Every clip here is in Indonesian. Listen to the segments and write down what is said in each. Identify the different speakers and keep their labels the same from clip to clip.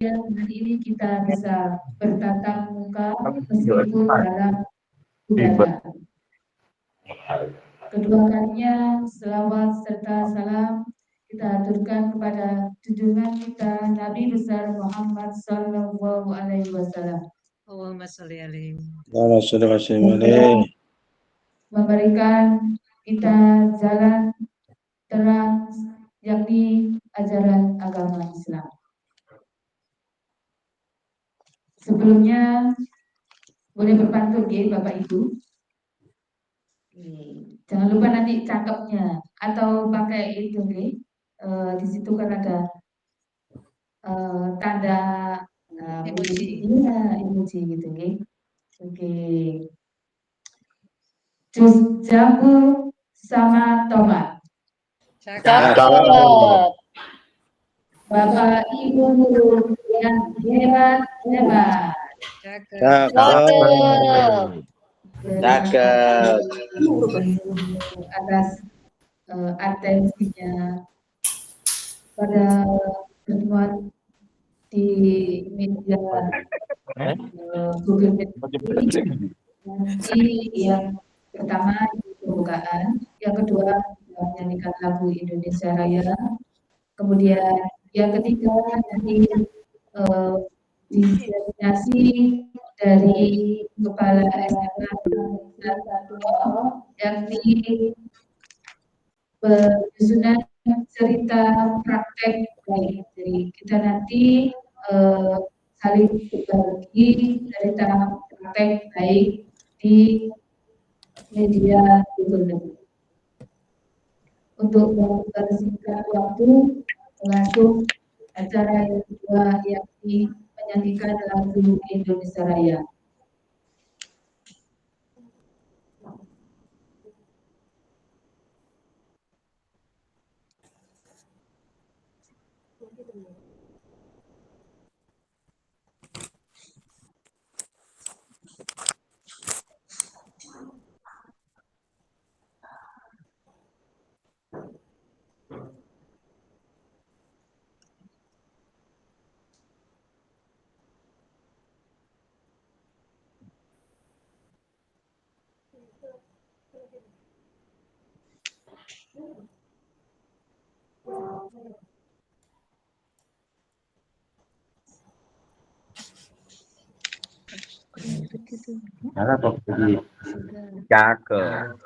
Speaker 1: hari ini kita bisa bertatap muka meskipun dalam udara. Kedua kalinya selawat serta salam kita aturkan kepada junjungan kita Nabi besar Muhammad Sallallahu Alaihi Wasallam.
Speaker 2: Allahumma sholli alaihi.
Speaker 1: Memberikan kita jalan terang yakni ajaran agama Islam. Sebelumnya boleh berpantun ya Bapak Ibu. Jangan lupa nanti cakepnya atau pakai itu nih. Di situ kan ada tanda
Speaker 2: Emoji.
Speaker 1: Iya, emoji gitu nih. Oke. Jus jambu sama tomat.
Speaker 3: Cakep.
Speaker 1: Bapak Ibu yang hebat.
Speaker 2: Cakep.
Speaker 3: Cakep.
Speaker 1: Atas atensinya pada pertemuan di media Google Meet. Nanti yang pertama pembukaan, yang kedua menyanyikan lagu Indonesia Raya, kemudian yang ketiga nanti disertasi dari Kepala SMA yakni penyusunan cerita praktek baik. Jadi kita nanti saling berbagi cerita praktek baik di media Google. Untuk mempersingkat waktu, langsung acara yang kedua yakni menyanyikan lagu Indonesia Raya.
Speaker 3: Cakep.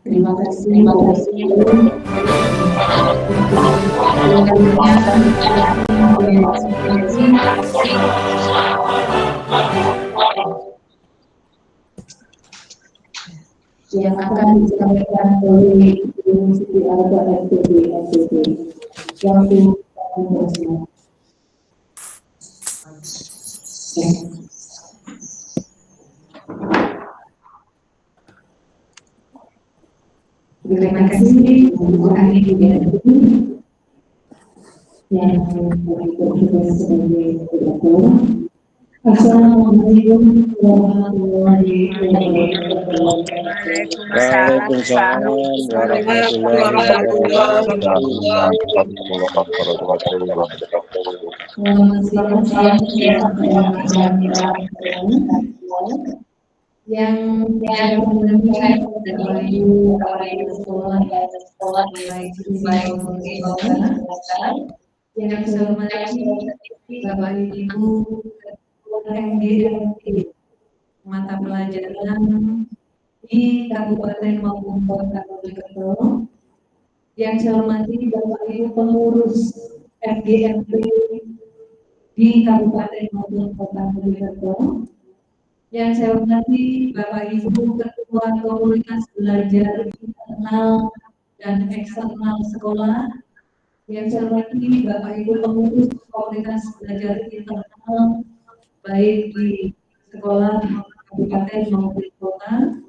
Speaker 3: Terima kasih.
Speaker 1: yang akan disampaikan oleh Ibu Siti Arba FTB yang dipersilakan. Terima kasih untuk ahli yang bertugas sebagai moderator. Assalamualaikum warahmatullahi wabarakatuh.
Speaker 3: Waalaikumsalam warahmatullahi wabarakatuh.
Speaker 1: Selamat siang yang saya mendengar dari sekolah baik yang saya hormati Bapak Ibu MGMT mata pelajaran di Kabupaten maupun Kota Mojokerto. Yang saya hormati Bapak Ibu pengurus MGMT di Kabupaten maupun Kota Mojokerto. Yang saya hormati Bapak Ibu Ketua Komunitas Belajar Internal dan Eksternal Sekolah. Yang saya hormati Bapak Ibu pengurus Komunitas Belajar Internal baik di sekolah kabupaten maupun kota.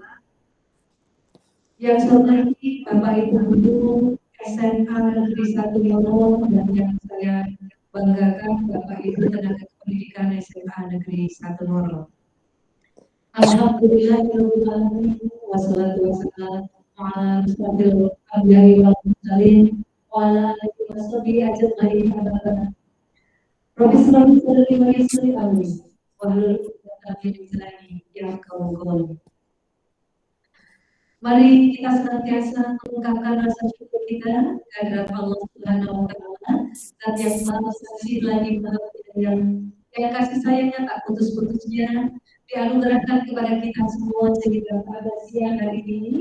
Speaker 1: Yang saya hormati Bapak Ibu guru SMA Negeri 1 Yolo dan yang saya banggakan Bapak Ibu tenaga pendidikan SMA Negeri 1 Yolo. Alhamdulillah wassalatu wassalamu ala rasulillah wal mursalin wa ala alihi washabihi ajmain. Profesor Salih Waisri Amin wahlul 'uqdatam min lisani yafqahu qawli. Mari kita senantiasa mengungkapkan rasa syukur kita kehadirat Allah Subhanahu wa taala, Zat yang Maha Suci lagi Maha Penyayang, yang kasih sayangnya tak putus-putusnya dianugerahkan kepada kita semua sehingga pada siang hari ini,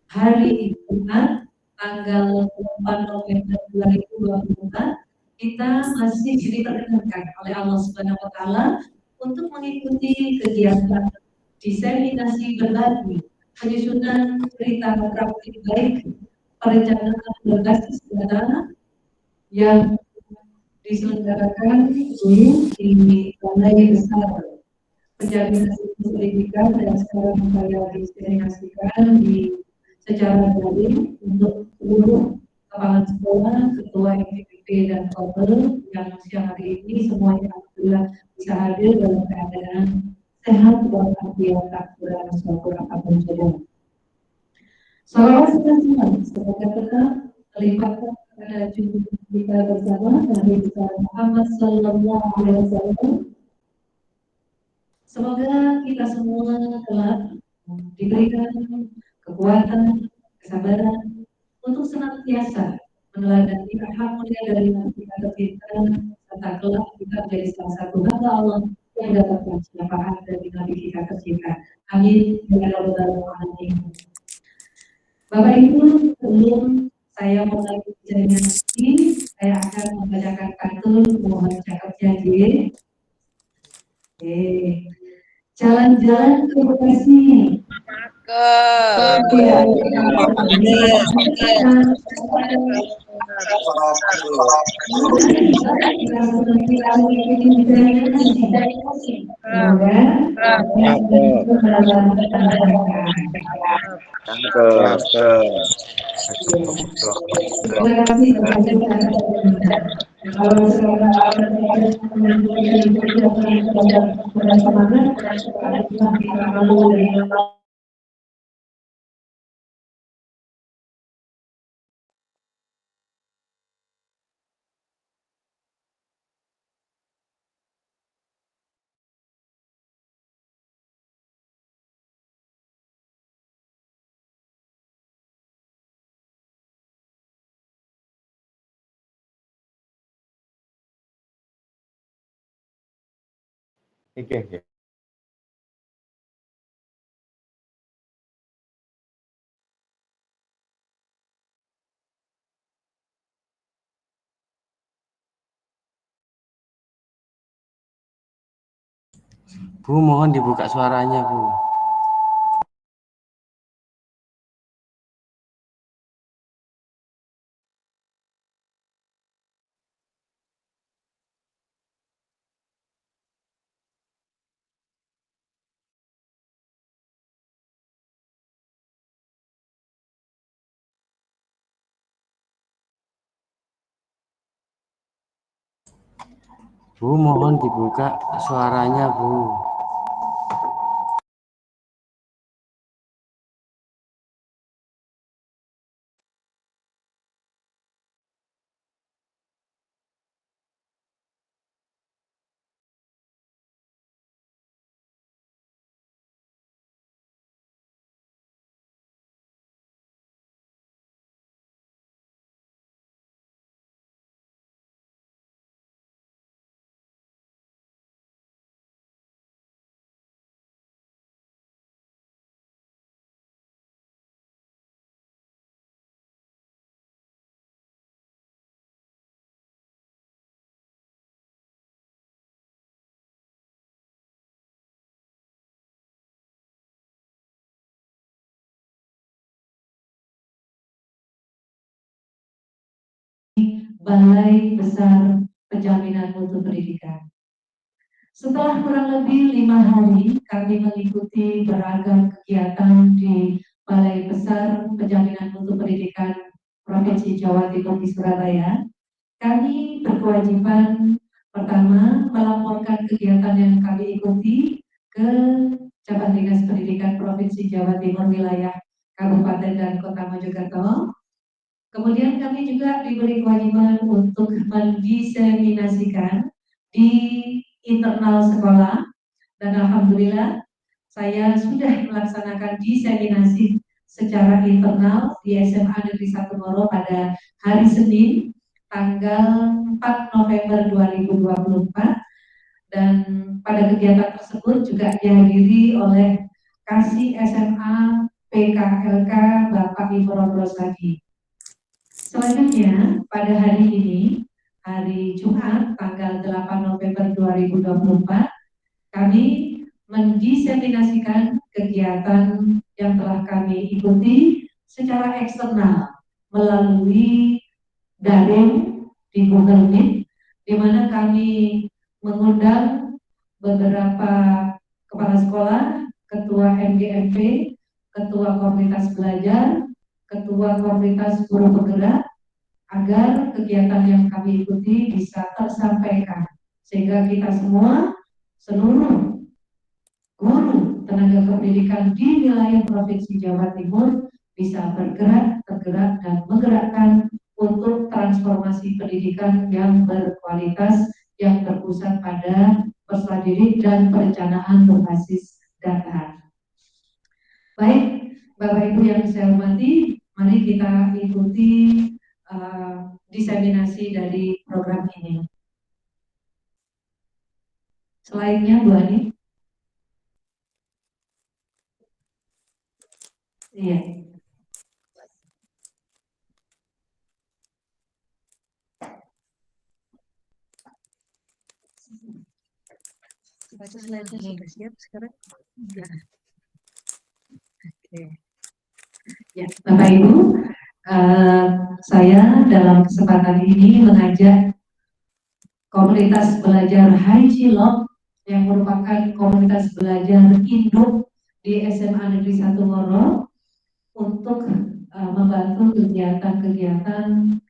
Speaker 1: hari Jumat, tanggal 4 November 2024, kita masih diperkenankan oleh Allah Subhanahu wa taala untuk mengikuti kegiatan diseminasi berbagi penyusunan berita praktik baik perencanaan berbasis data yang diselenggarakan di Balai Besar Penjaminan Pendidikan dan sekarang saya diseminasikan secara daring untuk seluruh kepala sekolah, ketua MPP dan kopel yang siang hari ini semuanya alhamdulillah bisa hadir dalam keadaan sehat walafiat tak kurang suatu apapun saja. Salawat senang semoga tetap terlibatkan pada junjungan kita bersama Nabi besar Muhammad Sallallahu Alaihi Wasallam. Semoga kita semua telah diberikan kekuatan, kesabaran untuk senantiasa meneladani akhlak mulia dari Nabi kita serta kelak kita menjadi salah satu hamba Allah yang mendapatkan syafaat dari Nabi kita tercinta. Amin ya rabbal alamin. Bapak Ibu, sebelum saya mulai bicaranya ini, saya akan membacakan pantun mohon cakapnya J. Jalan-jalan ke Bekasi.
Speaker 3: Oke.
Speaker 4: Bu, mohon dibuka suaranya, Bu. Bu, mohon dibuka suaranya, Bu.
Speaker 1: Balai Besar Penjaminan Mutu Pendidikan. Setelah kurang lebih 5 hari kami mengikuti beragam kegiatan di Balai Besar Penjaminan Mutu Pendidikan Provinsi Jawa Timur di Surabaya, kami berkewajiban pertama melaporkan kegiatan yang kami ikuti ke Cabang Dinas Pendidikan Provinsi Jawa Timur wilayah Kabupaten dan Kota Mojokerto. Kemudian kami juga diberi kewajiban untuk mendiseminasikan di internal sekolah, dan alhamdulillah saya sudah melaksanakan diseminasi secara internal di SMA Negeri 1 Ngoro pada hari Senin tanggal 4 November 2024, dan pada kegiatan tersebut juga dihadiri oleh Kasih SMA PKLK Bapak Ibu Robrosadi. Selanjutnya, pada hari ini, hari Jumat, tanggal 8 November 2024, kami mendiseminasikan kegiatan yang telah kami ikuti secara eksternal melalui daring di Google Meet, di mana kami mengundang beberapa kepala sekolah, ketua MGMP, ketua komunitas belajar, ketua komunitas guru penggerak, agar kegiatan yang kami ikuti bisa tersampaikan sehingga kita semua, seluruh guru tenaga kependidikan di wilayah Provinsi Jawa Timur bisa bergerak, tergerak, dan menggerakkan untuk transformasi pendidikan yang berkualitas, yang berpusat pada peserta didik dan perencanaan berbasis data. Baik, Bapak Ibu yang saya hormati, mari kita ikuti diseminasi dari program ini. Slide-nya Bu Ani. Iya.
Speaker 2: Baca slide-nya sudah siap sekarang? Ya. Oke.
Speaker 1: Ya, Bapak Ibu, saya dalam kesempatan ini mengajak komunitas belajar Haijilok yang merupakan komunitas belajar induk di SMA Negeri 1 Ngoro untuk membantu kegiatan-kegiatan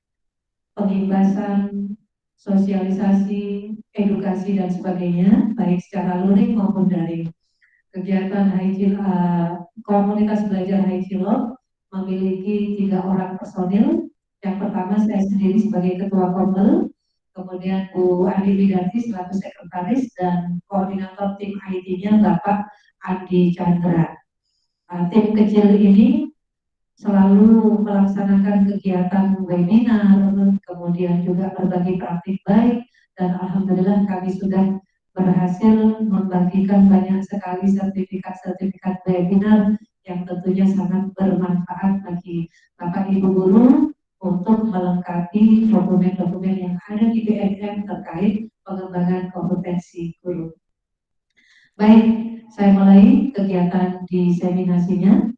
Speaker 1: pengimbasan, sosialisasi, edukasi, dan sebagainya, baik secara luring maupun daring. Kegiatan komunitas belajar Haijilok memiliki 3 orang personil. Yang pertama saya sendiri sebagai ketua Komel, kemudian Bu Andi Widarti selaku sekretaris, dan koordinator tim IT-nya Bapak Andi Chandra. Tim kecil ini selalu melaksanakan kegiatan webinar, kemudian juga berbagi praktik baik, dan alhamdulillah kami sudah berhasil membagikan banyak sekali sertifikat-sertifikat webinar yang tentunya sangat bermanfaat bagi Bapak Ibu guru untuk melengkapi dokumen-dokumen yang ada di BNM terkait pengembangan kompetensi guru. Baik, saya mulai kegiatan diseminasinya.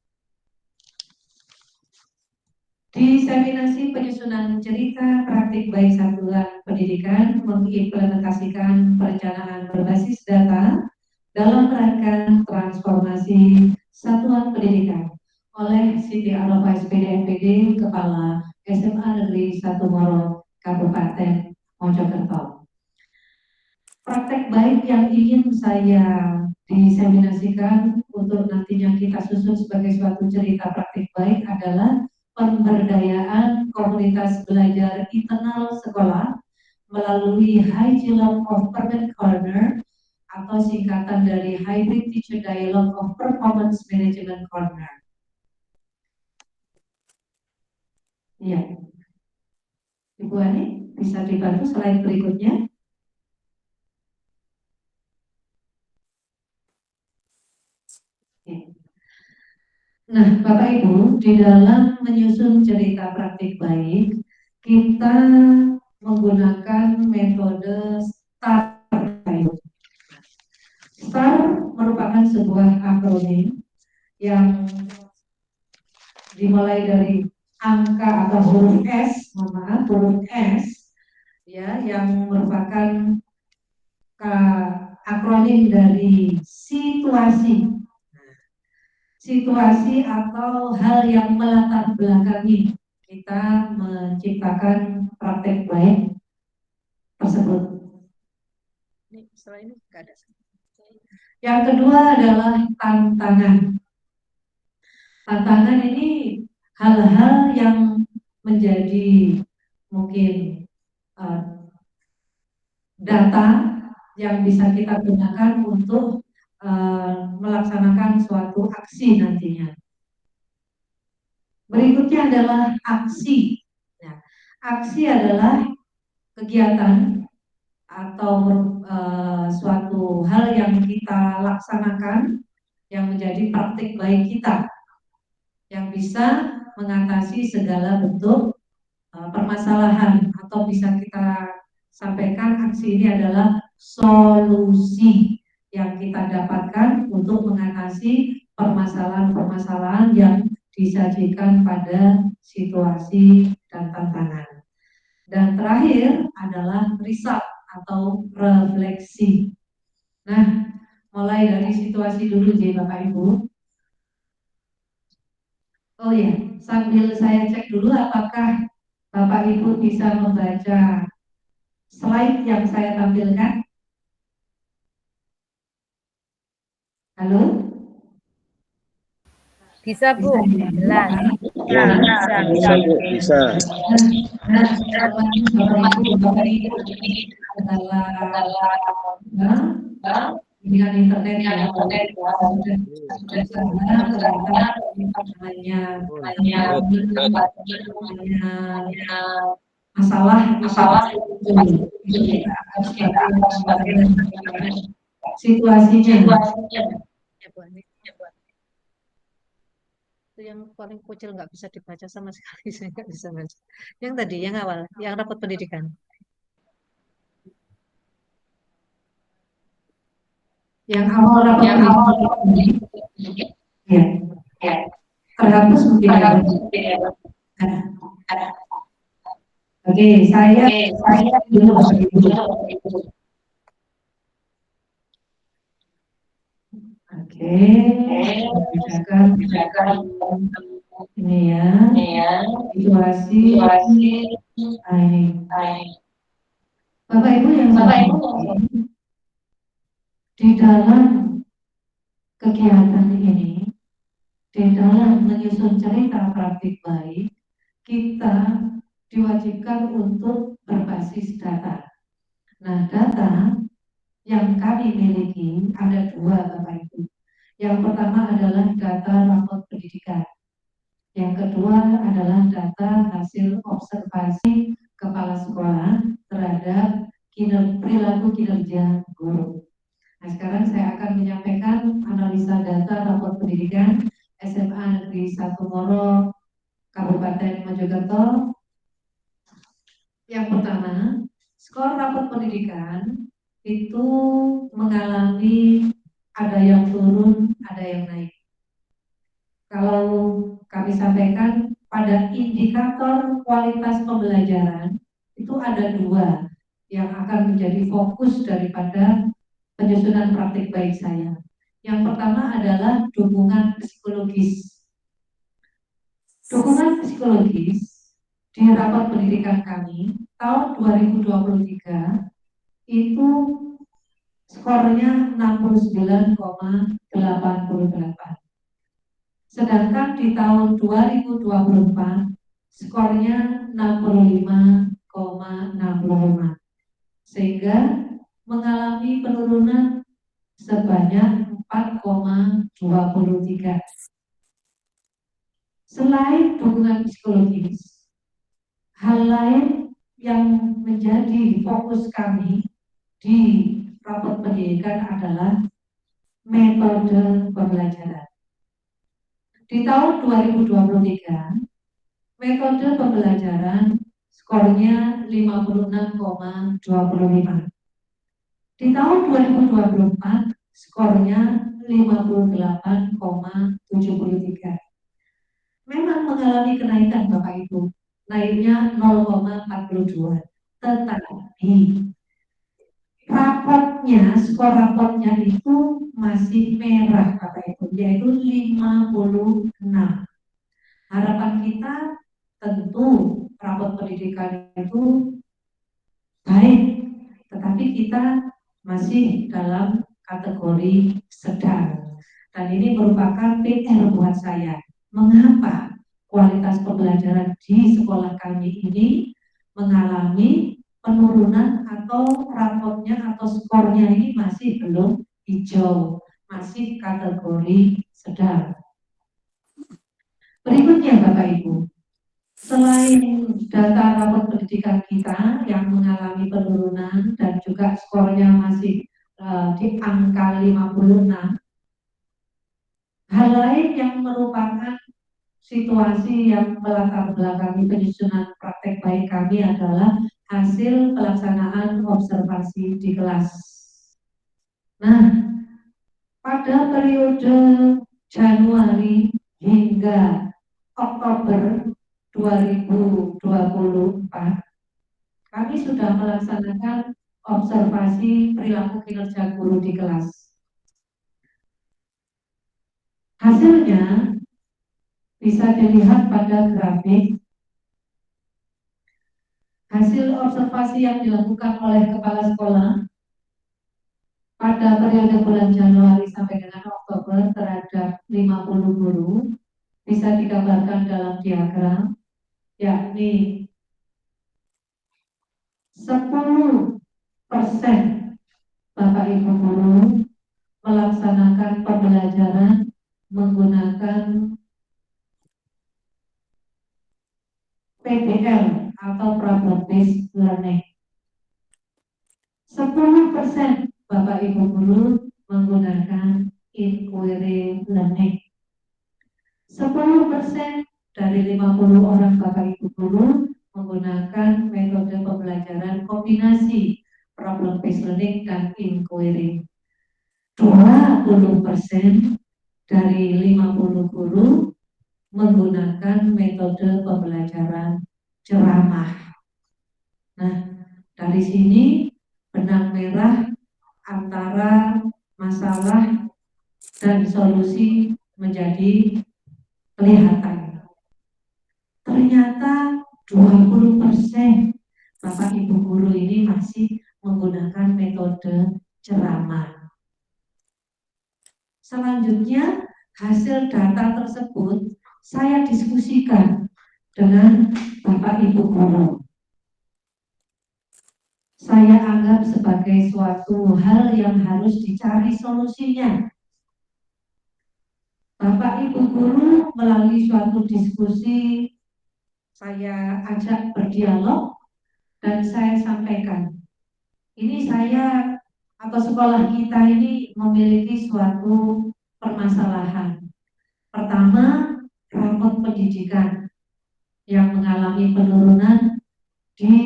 Speaker 1: Diseminasi penyusunan cerita praktik baik satuan pendidikan mengimplementasikan perencanaan berbasis data dalam rangka transformasi satuan pendidikan oleh Siti Arafah SPD MPD, Kepala SMA Negeri 1 Moro, Kabupaten Mojokerto. Praktek baik yang ingin saya diseminasikan untuk nantinya kita susun sebagai suatu cerita praktik baik adalah pemberdayaan komunitas belajar internal sekolah melalui High Dialogue of Permanent Corner atau singkatan dari Hybrid Teacher Dialogue of Performance Management Corner. Iya, Ibu Ani bisa dibantu slide berikutnya. Nah, Bapak Ibu, di dalam menyusun cerita praktik baik, kita menggunakan metode STAR. STAR merupakan sebuah akronim yang dimulai dari angka atau huruf S, huruf S, ya, yang merupakan akronim dari situasi atau hal yang melatar belakangi kita menciptakan praktek baik tersebut.
Speaker 2: Setelah ini nggak ada.
Speaker 1: Yang kedua adalah tantangan. Tantangan ini hal-hal yang menjadi mungkin data yang bisa kita gunakan untuk melaksanakan suatu aksi nantinya. Berikutnya adalah aksi. Nah, aksi adalah kegiatan atau suatu hal yang kita laksanakan yang menjadi praktik baik kita yang bisa mengatasi segala bentuk permasalahan atau bisa kita sampaikan aksi ini adalah solusi yang kita dapatkan untuk mengatasi permasalahan-permasalahan yang disajikan pada situasi dan tantangan. Dan terakhir adalah riset atau refleksi. Nah, mulai dari situasi dulu ya Bapak Ibu. Oh ya, sambil saya cek dulu apakah Bapak Ibu bisa membaca slide yang saya tampilkan. Halo?
Speaker 2: Bisa Bu, jelas.
Speaker 3: Ya, bisa Bu, bisa.
Speaker 1: Nah, Bapak Ibu adalah dengan internet ya, masalah situasinya.
Speaker 2: Itu yang paling kecil nggak bisa dibaca sama sekali, saya nggak bisa baca. Yang tadi, yang awal, yang rapot pendidikan.
Speaker 1: Yang awal rapot ya. Terhapus mungkin ya. Oke, saya dulu. Oke, misalkan ini ya, situasi ini. Bapak Ibu yang di dalam kegiatan ini, di dalam menyusun cerita praktik baik, kita diwajibkan untuk berbasis data. Nah, data yang kami miliki ada dua Bapak Ibu. Yang pertama adalah data rapot pendidikan. Yang kedua adalah data hasil observasi kepala sekolah terhadap perilaku kinerja guru. Nah, sekarang saya akan menyampaikan analisa data rapot pendidikan SMA Negeri 1 Moro, Kabupaten Mojokerto. Yang pertama, skor rapot pendidikan itu mengalami ada yang turun, ada yang naik. Kalau kami sampaikan pada indikator kualitas pembelajaran itu ada dua yang akan menjadi fokus daripada penyusunan praktik baik saya. Yang pertama adalah dukungan psikologis. Dukungan psikologis di rapat pendidikan kami tahun 2023 itu skornya 69,88. Sedangkan di tahun 2024 skornya 65,65, sehingga mengalami penurunan sebanyak 4,23. Selain dukungan psikologis, hal lain yang menjadi fokus kami di rapat pendidikan adalah metode pembelajaran. Di tahun 2023, metode pembelajaran skornya 56,25. Di tahun 2024, skornya 58,73. Memang mengalami kenaikan Bapak Ibu, naiknya 0,42. Tetapi skor rapotnya itu masih merah Bapak Ibu, yaitu 56. Harapan kita tentu rapot pendidikan itu baik, tetapi kita masih dalam kategori sedang. Dan ini merupakan PR buat saya. Mengapa kualitas pembelajaran di sekolah kami ini mengalami penurunan atau rapotnya atau skornya ini masih belum hijau, masih kategori sedang. Berikutnya Bapak Ibu, selain data rapot pendidikan kita yang mengalami penurunan dan juga skornya masih di angka 56, hal lain yang merupakan situasi yang melatar belakangi penyusunan praktek baik kami adalah hasil pelaksanaan observasi di kelas. Nah, pada periode Januari hingga Oktober 2024, kami sudah melaksanakan observasi perilaku kinerja guru di kelas. Hasilnya bisa dilihat pada grafik. Hasil observasi yang dilakukan oleh kepala sekolah pada periode bulan Januari sampai dengan Oktober terhadap 50 guru bisa digambarkan dalam diagram, yakni 10% Bapak Ibu guru melaksanakan pembelajaran menggunakan PBL atau problem based learning. 10% Bapak Ibu guru menggunakan inquiry learning. 10% dari 50 orang Bapak Ibu guru menggunakan metode pembelajaran kombinasi problem based learning dan inquiry. 20% dari 50 guru menggunakan metode pembelajaran ceramah. Nah, dari sini benang merah antara masalah dan solusi menjadi kelihatan. Ternyata 20% Bapak Ibu guru ini masih menggunakan metode ceramah. Selanjutnya, hasil data tersebut saya diskusikan dengan Bapak Ibu guru. Saya anggap sebagai suatu hal yang harus dicari solusinya. Bapak Ibu guru melalui suatu diskusi saya ajak berdialog dan saya sampaikan, ini saya atau sekolah kita ini memiliki suatu permasalahan. Pertama, rapot pendidikan yang mengalami penurunan di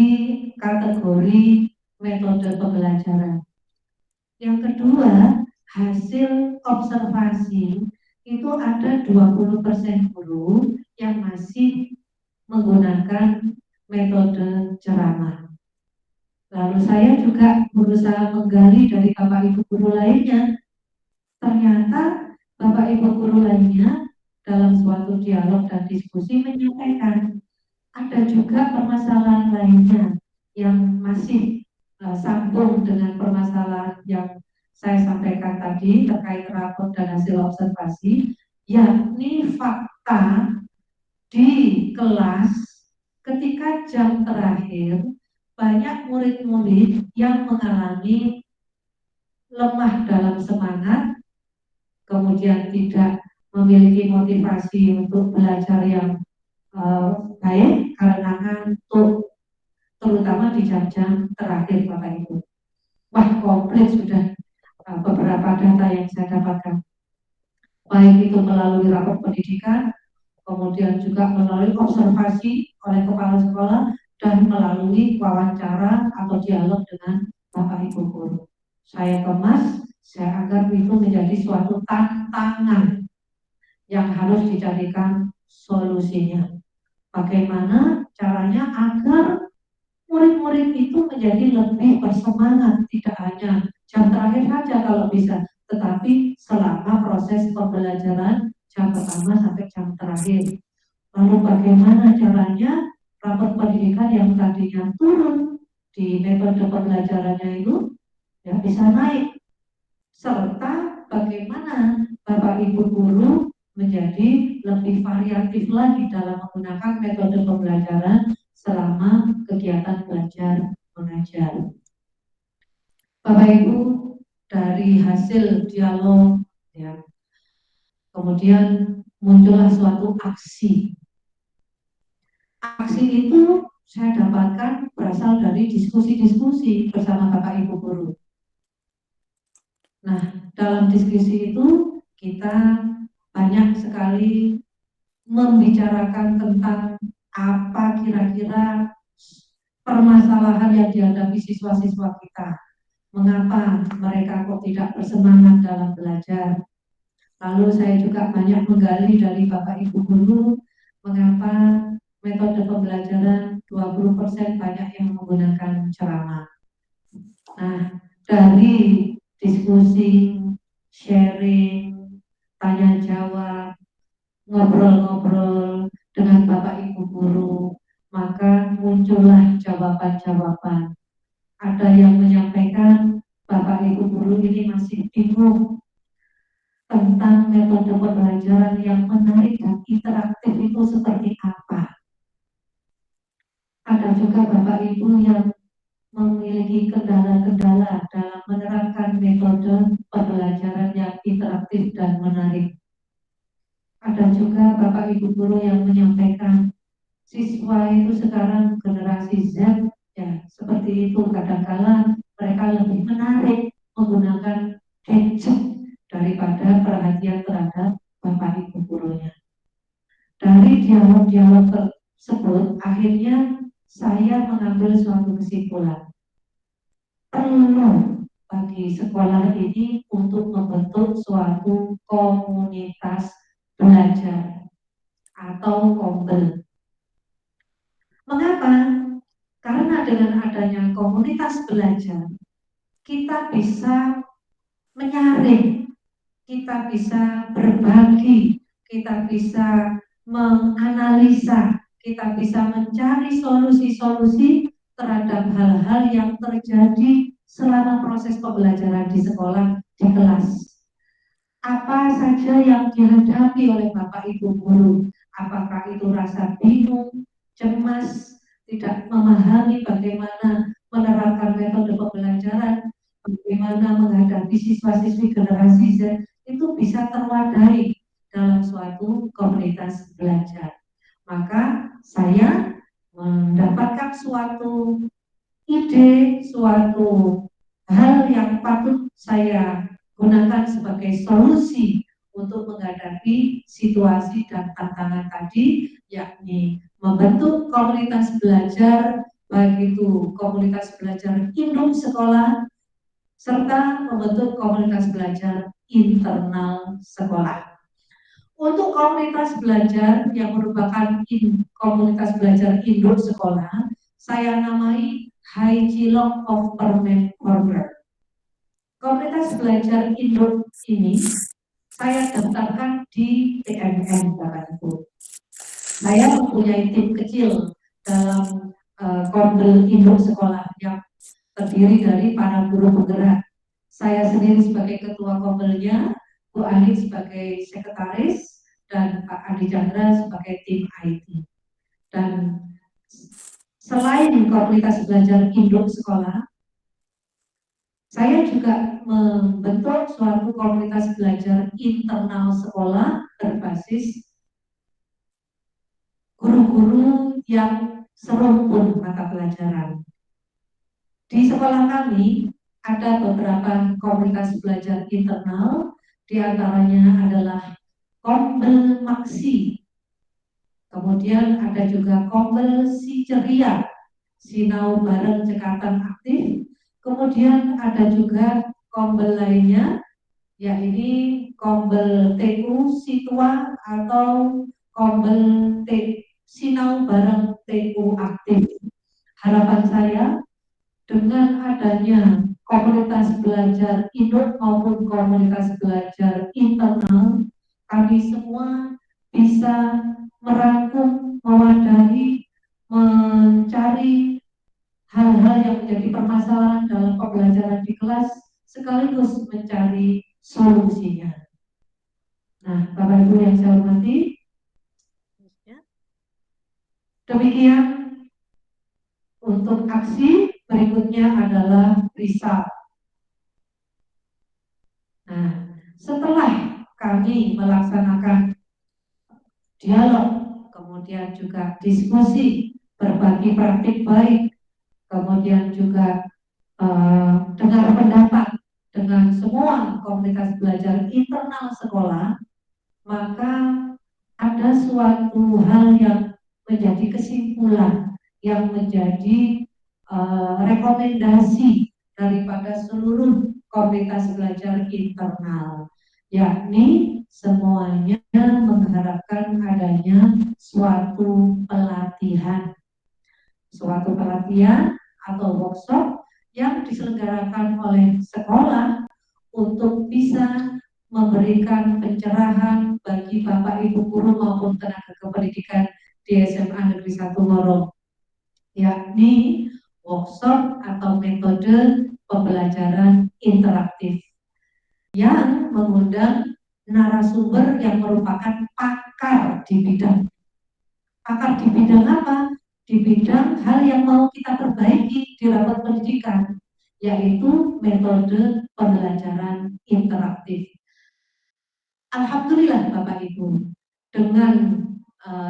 Speaker 1: kategori metode pembelajaran. Yang kedua, hasil observasi itu ada 20% guru yang masih menggunakan metode ceramah. Lalu saya juga berusaha menggali dari Bapak Ibu guru lainnya. Ternyata Bapak Ibu guru lainnya dalam suatu dialog dan diskusi menyampaikan ada juga permasalahan lainnya yang masih sambung dengan permasalahan yang saya sampaikan tadi terkait rapor dan hasil observasi, yakni fakta di kelas ketika jam terakhir banyak murid-murid yang mengalami lemah dalam semangat, kemudian tidak memiliki motivasi untuk belajar yang baik karena ngantuk, terutama di jam-jam terakhir Bapak Ibu. Wah, komplit sudah beberapa data yang saya dapatkan, baik itu melalui rapor pendidikan, kemudian juga melalui observasi oleh kepala sekolah, dan melalui wawancara atau dialog dengan Bapak Ibu guru. Saya kemas, saya anggap itu menjadi suatu tantangan yang harus dicarikan solusinya. Bagaimana caranya agar murid-murid itu menjadi lebih bersemangat, tidak hanya jam terakhir saja kalau bisa, tetapi selama proses pembelajaran jam pertama sampai jam terakhir. Lalu bagaimana caranya rapor pendidikan yang tadinya turun di metode pembelajarannya itu ya bisa naik, serta bagaimana Bapak Ibu guru menjadi lebih variatif lagi dalam menggunakan metode pembelajaran selama kegiatan belajar mengajar. Bapak Ibu, dari hasil dialog ya, kemudian muncullah suatu aksi. Aksi itu saya dapatkan berasal dari diskusi-diskusi bersama Bapak Ibu guru. Nah, dalam diskusi itu kita banyak sekali membicarakan tentang apa kira-kira permasalahan yang dihadapi siswa-siswa kita. Mengapa mereka kok tidak bersemangat dalam belajar. Lalu saya juga banyak menggali dari Bapak Ibu guru, mengapa metode pembelajaran 20% banyak yang menggunakan ceramah. Nah, dari diskusi, sharing, tanya jawab, ngobrol-ngobrol dengan Bapak Ibu guru, maka muncullah jawaban-jawaban. Ada yang menyampaikan Bapak Ibu guru ini masih bingung tentang metode pembelajaran yang menarik dan interaktif itu seperti apa. Ada juga Bapak Ibu yang memiliki kendala-kendala dalam menerapkan metode pembelajaran yang interaktif dan menarik. Ada juga Bapak Ibu guru yang menyampaikan siswa itu sekarang generasi Z ya seperti itu, kadang-kala mereka lebih menarik menggunakan gadget daripada perhatian terhadap Bapak Ibu gurunya. Dari dialog-dialog tersebut akhirnya saya mengambil suatu kesimpulan. Perlu bagi sekolah ini untuk membentuk suatu komunitas belajar atau kombel. Mengapa? Karena dengan adanya komunitas belajar, kita bisa menyaring, kita bisa berbagi, kita bisa menganalisa, kita bisa mencari solusi-solusi terhadap hal-hal yang terjadi selama proses pembelajaran di sekolah, di kelas. Apa saja yang dihadapi oleh Bapak Ibu guru? Apakah itu rasa bingung, cemas, tidak memahami bagaimana menerapkan metode pembelajaran, bagaimana menghadapi siswa-siswi generasi Z, itu bisa terwadahi dalam suatu komunitas belajar. Maka saya mendapatkan suatu ide, suatu hal yang patut saya gunakan sebagai solusi untuk menghadapi situasi dan tantangan tadi, yakni membentuk komunitas belajar, baik itu komunitas belajar induk sekolah, serta membentuk komunitas belajar internal sekolah. Untuk komunitas belajar yang merupakan komunitas belajar induk sekolah, saya namai High Cilok of Permen Corner. Komunitas belajar induk ini saya daftarkan di PMN, Bapak Ibu. Saya mempunyai tim kecil dalam kombel induk sekolah yang terdiri dari para guru penggerak. Saya sendiri sebagai ketua kombelnya, Bu Ani sebagai sekretaris, dan Pak Andi Chandra sebagai tim IT. Dan selain komunitas belajar induk sekolah, saya juga membentuk suatu komunitas belajar internal sekolah berbasis guru-guru yang serumpun mata pelajaran. Di sekolah kami ada beberapa komunitas belajar internal, diantaranya adalah Kombel Maksi, kemudian ada juga Kombel Si Ceria, Sinau Bareng Cekatan Aktif, kemudian ada juga kombel lainnya, yaitu Kombel TU Sitwa atau Kombel Sinau Bareng TU Aktif. Harapan saya dengan adanya komunitas belajar induk maupun komunitas belajar internal, kami semua bisa merangkum, mewadahi, mencari hal-hal yang menjadi permasalahan dalam pembelajaran di kelas, sekaligus mencari solusinya. Nah, Bapak Ibu yang saya hormati, demikian untuk aksi. Berikutnya adalah risau. Nah, setelah kami melaksanakan dialog, kemudian juga diskusi, berbagi praktik baik, kemudian juga dengar pendapat dengan semua komunitas belajar internal sekolah, maka ada suatu hal yang menjadi kesimpulan, yang menjadi rekomendasi daripada seluruh komunitas belajar internal, yakni semuanya mengharapkan adanya suatu pelatihan atau workshop yang diselenggarakan oleh sekolah untuk bisa memberikan pencerahan bagi Bapak Ibu guru maupun tenaga kependidikan di SMA Negeri 1 Ngoro, yakni workshop atau metode pembelajaran interaktif yang mengundang narasumber yang merupakan pakar di bidang. Pakar di bidang apa? Di bidang hal yang mau kita perbaiki di rapat pendidikan, yaitu metode pembelajaran interaktif. Alhamdulillah Bapak Ibu, dengan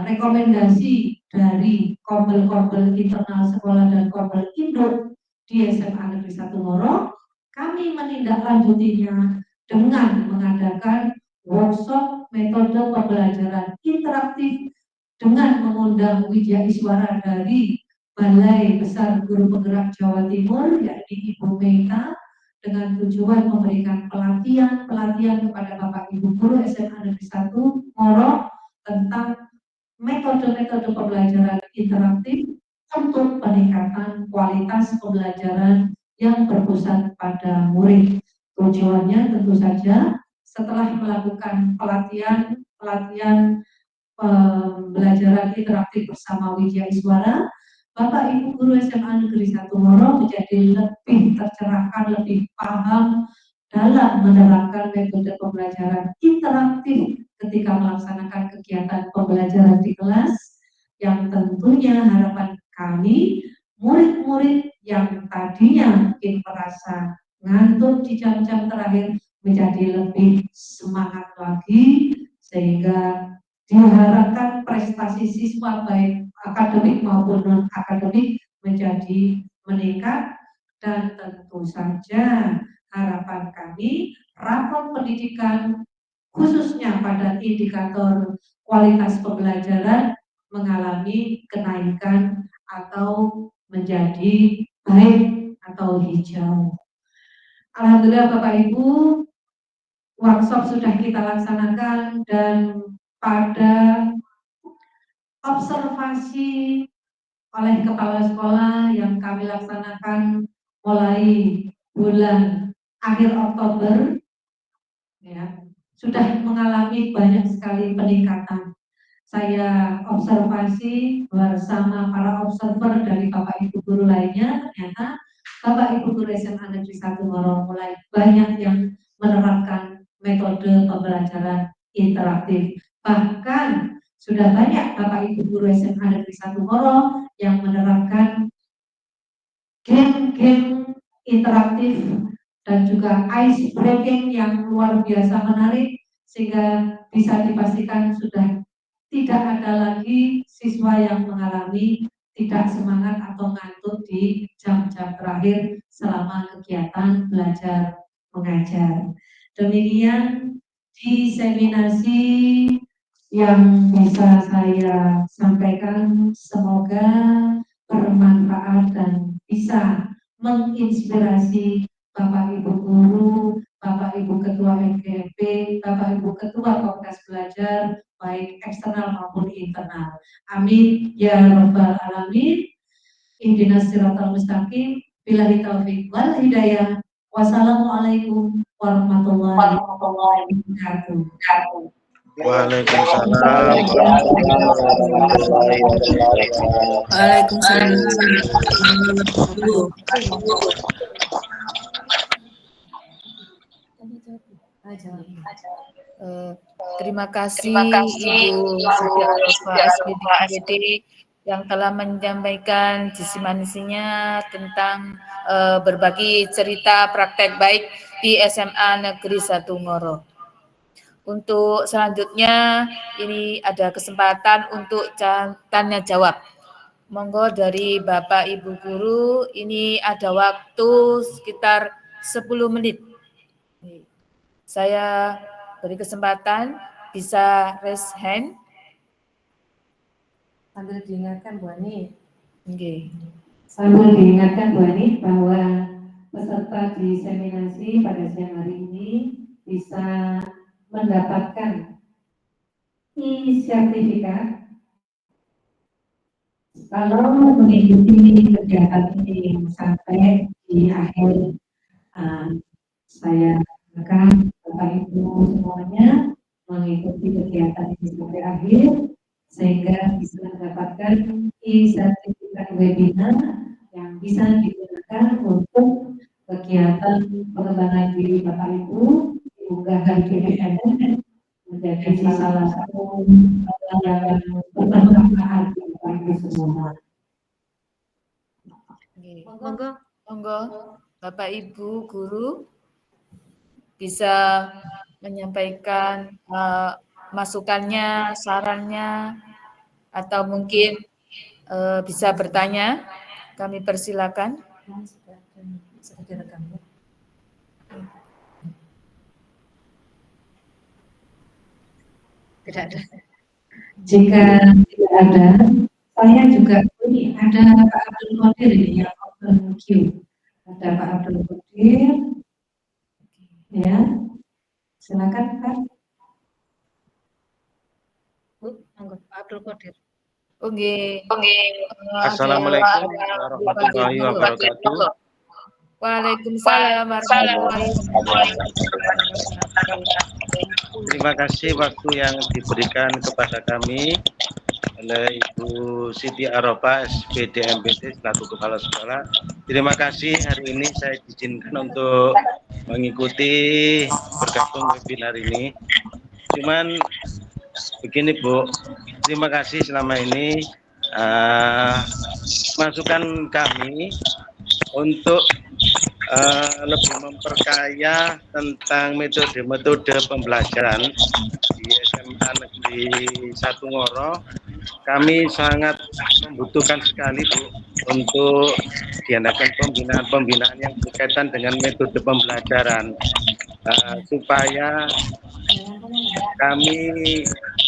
Speaker 1: rekomendasi dari kombel-kombel internal sekolah dan kombel induk di SMA Negeri 1 Ngoro, kami menindaklanjutinya dengan mengadakan workshop metode pembelajaran interaktif dengan mengundang Widya Iswara dari Balai Besar Guru Penggerak Jawa Timur, yakni Ibu Meita, dengan tujuan memberikan pelatihan kepada Bapak Ibu guru SMA Negeri 1 Ngoro tentang metode-metode pembelajaran interaktif untuk peningkatan kualitas pembelajaran yang berpusat pada murid. Tujuannya tentu saja setelah melakukan pelatihan pembelajaran interaktif bersama Widya Iswara, Bapak Ibu guru SMA Negeri 1 Ngoro menjadi lebih tercerahkan, lebih paham dalam menerapkan metode pembelajaran interaktif ketika melaksanakan kegiatan pembelajaran di kelas, yang tentunya harapan kami murid-murid yang tadinya mungkin merasa ngantuk di jam-jam terakhir menjadi lebih semangat lagi, sehingga diharapkan prestasi siswa baik akademik maupun non-akademik menjadi meningkat. Dan tentu saja harapan kami rapor pendidikan khususnya pada indikator kualitas pembelajaran mengalami kenaikan atau menjadi baik atau hijau. Alhamdulillah Bapak Ibu, workshop sudah kita laksanakan dan pada observasi oleh kepala sekolah yang kami laksanakan mulai bulan akhir Oktober, ya, sudah mengalami banyak sekali peningkatan. Saya observasi bersama para observer dari Bapak Ibu guru lainnya, ternyata Bapak Ibu guru SMA Negeri 1 Ngoro mulai banyak yang menerapkan metode pembelajaran interaktif. Bahkan sudah banyak Bapak Ibu guru SMA Negeri 1 Ngoro yang menerapkan game-game interaktif dan juga ice breaking yang luar biasa menarik, sehingga bisa dipastikan sudah tidak ada lagi siswa yang mengalami tidak semangat atau ngantuk di jam-jam terakhir selama kegiatan belajar mengajar. Demikian diseminasi yang bisa saya sampaikan, semoga bermanfaat dan bisa menginspirasi Bapak Ibu guru, Bapak Ibu Ketua MGMP, Bapak Ibu Ketua Komunitas Belajar, baik eksternal maupun internal. Amin ya rabbal alamin. Ihdinas siratal mustaqim. Billahi taufiq wal hidayah. Wassalamualaikum warahmatullahi wabarakatuh.
Speaker 3: Waalaikumsalam warahmatullahi wabarakatuh.
Speaker 5: Terima kasih Ibu Siti Arofa SPDKWD yang telah menyampaikan visi misinya tentang berbagi cerita praktek baik di SMA Negeri 1 Ngoro. Untuk selanjutnya ini ada kesempatan untuk tanya jawab. Monggo dari Bapak Ibu guru, ini ada waktu sekitar 10 menit. Saya beri kesempatan, bisa raise hand.
Speaker 1: Sambil diingatkan Bu Ani.
Speaker 5: Okay.
Speaker 1: Sambil diingatkan Bu Ani bahwa peserta diseminasi pada siang hari ini bisa mendapatkan e-sertifikat kalau mengikuti kegiatan ini sampai di akhir. Saya akan Bapak Ibu semuanya mengikuti kegiatan ini sampai akhir, sehingga bisa mendapatkan e-sertifikat webinar yang bisa digunakan untuk kegiatan pengembangan diri Bapak Ibu di unggahan BPN menjadi salah satu yang bermanfaat bagi Bapak Ibu semua.
Speaker 5: Monggo Bapak Ibu guru bisa menyampaikan masukannya, sarannya, atau mungkin bisa bertanya. Kami persilakan.
Speaker 2: Tidak ada.
Speaker 1: Jika tidak ada, saya juga ini ada Pak Abdul Qadir ini yang open queue. Ada Pak Abdul Qadir. Ya, silakan Pak.
Speaker 2: Monggo Pak Abdul Qadir.
Speaker 5: Oke.
Speaker 3: Assalamualaikum warahmatullahi wabarakatuh.
Speaker 5: Waalaikumsalam warahmatullahi wabarakatuh.
Speaker 3: Terima kasih waktu yang diberikan kepada kami oleh Ibu Siti Arofa SPD MPT selaku Kepala Sekolah. Terima kasih hari ini saya diizinkan untuk mengikuti bergabung webinar ini. Cuman begini Bu, terima kasih selama ini masukan kami untuk lebih memperkaya tentang metode-metode pembelajaran di SMA Negeri 1 Ngoro. Kami sangat membutuhkan sekali Bu untuk diadakan pembinaan-pembinaan yang berkaitan dengan metode pembelajaran supaya kami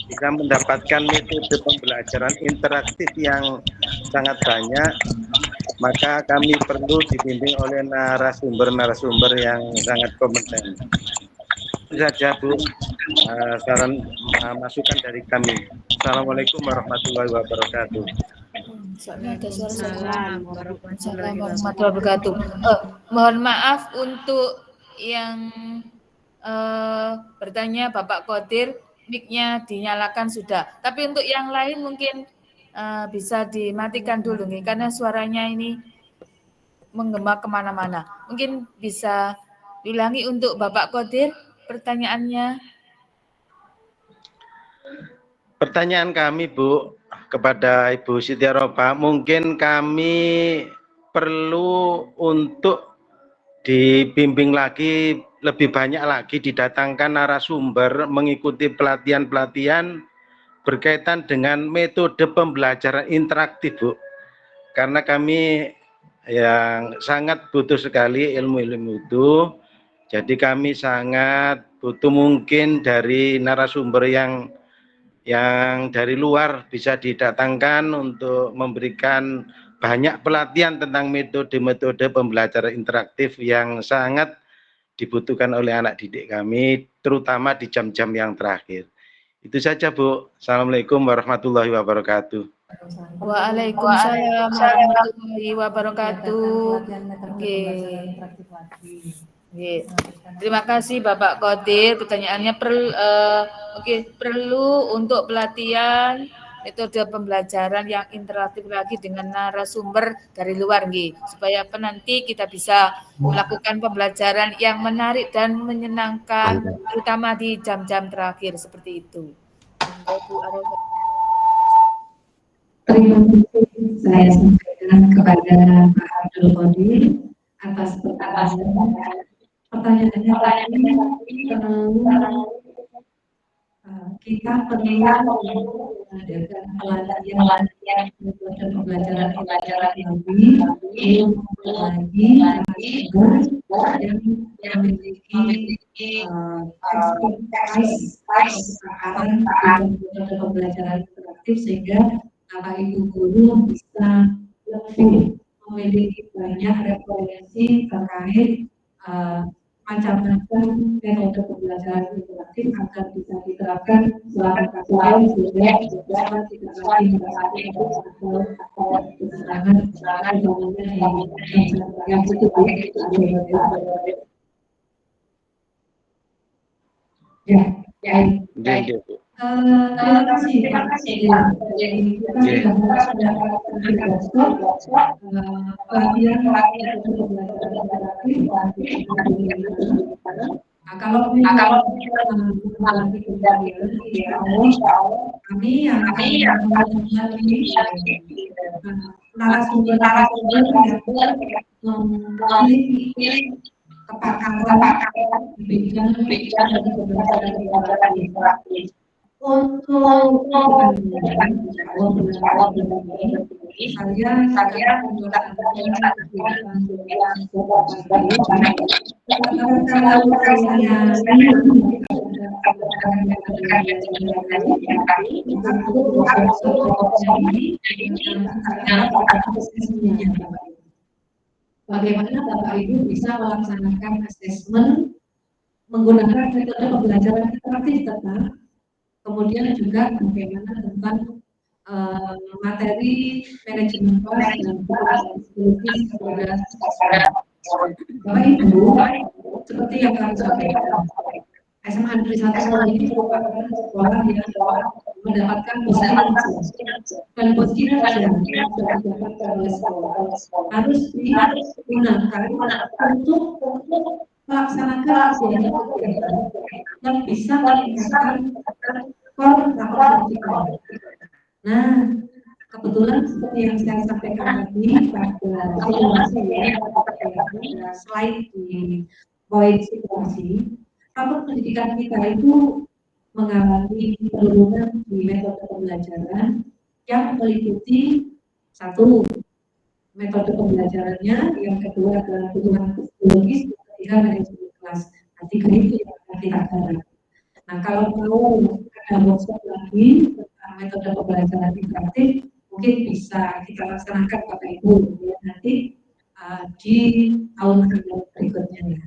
Speaker 3: bisa mendapatkan metode pembelajaran interaktif yang sangat banyak maka kami perlu dibimbing oleh narasumber-narasumber yang sangat kompeten. Itu saja Bu, saran masukan dari kami. Assalamualaikum warahmatullahi wabarakatuh.
Speaker 2: Waalaikumsalam warahmatullahi
Speaker 5: Warahmatullahi
Speaker 2: wabarakatuh.
Speaker 5: wabarakatuh. Mohon maaf untuk yang bertanya Bapak Qadir, mic-nya dinyalakan sudah. Tapi untuk yang lain mungkin bisa dimatikan dulu nih, karena suaranya ini menggema kemana-mana. Mungkin bisa diulangi untuk Bapak Qadir pertanyaannya.
Speaker 3: Pertanyaan kami Bu kepada Ibu Siti Aropa, mungkin kami perlu untuk dibimbing lagi, lebih banyak lagi didatangkan narasumber mengikuti pelatihan-pelatihan berkaitan dengan metode pembelajaran interaktif Bu, karena kami yang sangat butuh sekali ilmu-ilmu itu. Jadi kami sangat butuh mungkin dari narasumber yang dari luar bisa didatangkan untuk memberikan banyak pelatihan tentang metode-metode pembelajaran interaktif yang sangat dibutuhkan oleh anak didik kami, terutama di jam-jam yang terakhir. Itu saja Bu. Assalamualaikum warahmatullahi wabarakatuh.
Speaker 5: Waalaikumsalam warahmatullahi wabarakatuh. Oke. Terima kasih Bapak Qadir. Pertanyaannya perlu untuk pelatihan metode pembelajaran yang interaktif lagi dengan narasumber dari luar, supaya nanti kita bisa melakukan pembelajaran yang menarik dan menyenangkan, terutama di jam-jam terakhir seperti itu.
Speaker 1: Terima kasih saya sampaikan kepada Pak Abdul Qadir atas pertanyaannya. Kita perlu mengadakan pelatihan metode pembelajaran lagi yang memiliki expertise metode pembelajaran interaktif, sehingga Bapak Ibu guru bisa lebih memiliki banyak referensi terkait macam-macam metode pembelajaran interaktif agar bisa diterapkan selama KKN, sehingga tidak lagi merasa atau kesenangan yang cukup baik. Terima kasih Pak. Jadi kita sudah pelatihan kalau kami yang narasumber kepakaran bidang pembelajaran interaktif. Untuk bagaimana Bapak Ibu bisa melaksanakan asesmen menggunakan metode pembelajaran interaktif tetap. Kemudian juga bagaimana tentang materi manajemen kelas dan psikologis kepada Bapak Ibu, seperti yang kami sampaikan, SMA Negeri 1 ini merupakan sekolah yang mendapatkan posisi dan posisi yang didapatkan oleh sekolah harus digunakan untuk melaksanakan kegiatan yang bisa meningkatkan core kapasitas. Nah, kebetulan seperti yang saya sampaikan tadi pada slide di poin situasi, rapor pendidikan kita itu mengalami penurunan di metode pembelajaran yang meliputi satu, metode pembelajarannya, yang kedua adalah kebutuhan psikologis, ketiga manajemen kelas. Nah, tiga itu yang akan kita garap. Nah, kalau mau ada workshop lagi tentang metode pembelajaran interaktif, mungkin bisa kita laksanakan Bapak Ibu ya, nanti di tahun berikutnya ya.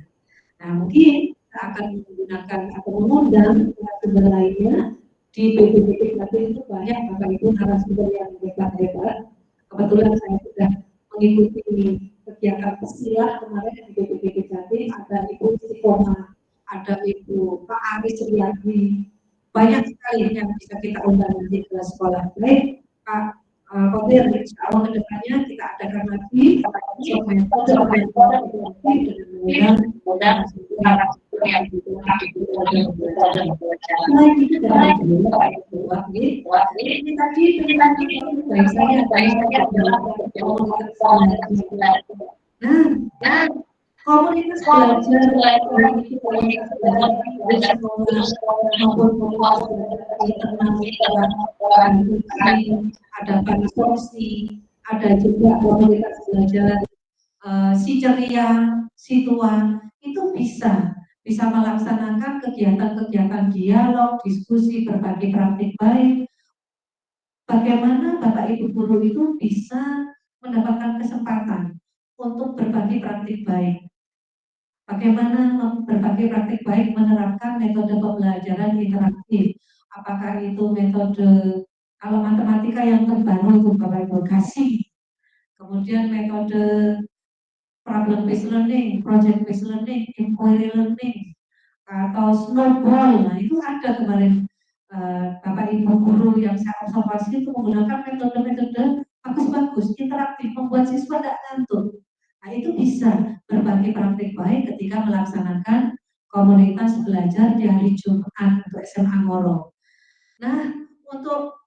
Speaker 1: Nah mungkin kita akan menggunakan atau mengundang narasumber lainnya di BPPT nanti itu banyak Bapak Ibu narasumber yang hebat-hebat. Kebetulan saya sudah mengikuti kegiatan pesilah kemarin di BPPT Jatim, ada Ibu Sikoma, ada Ibu Pak Aris Riyadi, banyak sekali yang bisa kita undang nanti ke sekolah. Baik Pak Kodir, insya Allah kedepannya kita adakan lagi komunitas belajar ada Pansosi, ada juga komunitas belajar si ceria, si tua, itu bisa melaksanakan kegiatan-kegiatan dialog, diskusi, berbagi praktik baik. Bagaimana Bapak Ibu guru itu bisa mendapatkan kesempatan untuk berbagi praktik baik. Bagaimana berbagi praktik baik menerapkan metode pembelajaran interaktif. Apakah itu metode, kalau matematika yang terbaru itu Bapak Ibu kasih. Kemudian metode problem based learning, project based learning, inquiry learning, atau snowball. Nah itu ada kemarin Bapak Ibu guru yang saya observasi itu menggunakan metode-metode bagus-bagus, interaktif, membuat siswa tidak ngantuk. Nah itu bisa berbagi praktik baik ketika melaksanakan komunitas belajar di hari Jumat untuk SMA Ngoro. Nah untuk